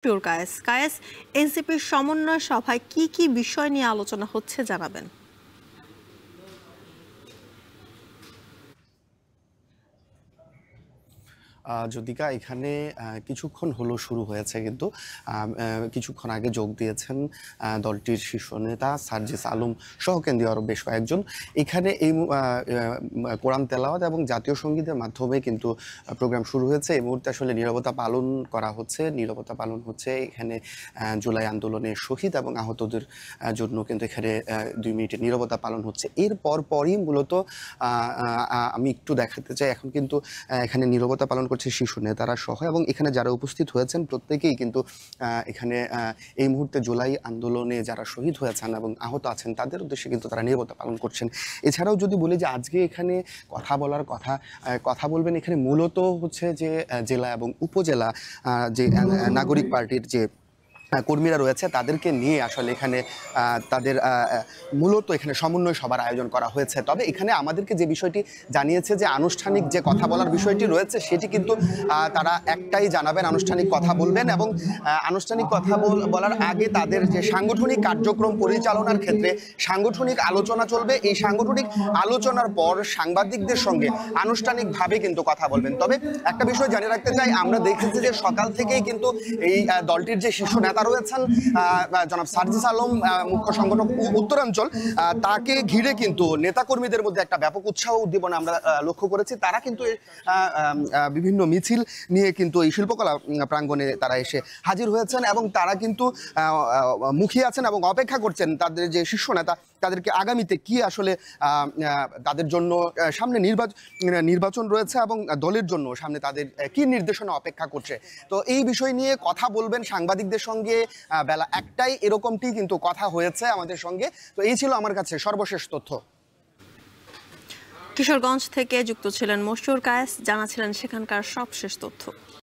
Sure Kayes. Kayes, এনসিপির সমন্বয় সভায় কি কি বিষয় নিয়ে আলোচনা হচ্ছে জানাবেন? যদিকা এখানে কিছুক্ষণ হলো শুরু হয়েছে, কিন্তু কিছুক্ষণ আগে যোগ দিয়েছেন দলটির শীর্ষ নেতা সার্জিস আলম সহ কেন্দ্রীয় আরও বেশ কয়েকজন। এখানে এই কোরআন তেলাওয়াত এবং জাতীয় সঙ্গীতের মাধ্যমে কিন্তু প্রোগ্রাম শুরু হয়েছে। এই মুহূর্তে আসলে নীরবতা পালন করা হচ্ছে। নীরবতা পালন হচ্ছে এখানে জুলাই আন্দোলনের শহীদ এবং আহতদের জন্য কিন্তু এখানে 2 মিনিটের নীরবতা পালন হচ্ছে। এর পরই মূলত আমি একটু দেখাতে চাই, এখন কিন্তু এখানে নীরবতা পালন করছে শীর্ষ নেতারা সহ, এবং এখানে যারা উপস্থিত হয়েছেন প্রত্যেকেই কিন্তু এখানে এই মুহূর্তে জুলাই আন্দোলনে যারা শহীদ হয়েছেন এবং আহত আছেন তাদের উদ্দেশ্যে কিন্তু তারা নীরবতা পালন করছেন। এছাড়াও যদি বলি যে আজকে এখানে কথা বলবেন এখানে মূলত হচ্ছে যে জেলা এবং উপজেলা যে নাগরিক পার্টির যে কর্মীরা রয়েছে তাদেরকে নিয়ে আসলে এখানে তাদের মূলত এখানে সমন্বয় সভার আয়োজন করা হয়েছে। তবে এখানে আমাদেরকে যে বিষয়টি জানিয়েছে যে আনুষ্ঠানিক যে কথা বলার বিষয়টি রয়েছে সেটি কিন্তু তারা একটাই জানাবেন, আনুষ্ঠানিক কথা বলবেন, এবং আনুষ্ঠানিক কথা বলার আগে তাদের যে সাংগঠনিক কার্যক্রম পরিচালনার ক্ষেত্রে সাংগঠনিক আলোচনা চলবে। এই সাংগঠনিক আলোচনার পর সাংবাদিকদের সঙ্গে আনুষ্ঠানিকভাবে কিন্তু কথা বলবেন। তবে একটা বিষয় জানিয়ে রাখতে চাই, আমরা দেখেছি যে সকাল থেকেই কিন্তু এই দলটির যে শীর্ষ নেতা রয়েছেন জনাব সার্জিস আলম, মুখ্য সংগঠক উত্তরাঞ্চল, তাকে ঘিরে কিন্তু নেতাকর্মীদের মধ্যে একটা ব্যাপক উৎসাহ উদ্দীপনা আমরা লক্ষ্য করেছি। তারা কিন্তু বিভিন্ন মিছিল নিয়ে কিন্তু এই শিল্পকলা প্রাঙ্গণে তারা এসে হাজির হয়েছেন এবং তারা কিন্তু মুখিয়ে আছেন এবং অপেক্ষা করছেন তাদের যে শীর্ষ নেতা তাদেরকে আগামীতে কি আসলে তাদের জন্য সামনে নির্বাচন রয়েছে এবং দলের জন্য সামনে তাদের কি নির্দেশনা অপেক্ষা করছে। তো এই বিষয় নিয়ে কথা বলবেন সাংবাদিকদের সঙ্গে বেলা 1টায়, এরকমটি কিন্তু কথা হয়েছে আমাদের সঙ্গে। তো এই ছিল আমার কাছে সর্বশেষ তথ্য। কিশোরগঞ্জ থেকে যুক্ত ছিলেন মশিউর কায়েস, জানাছিলেন সেখানকার সবশেষ তথ্য।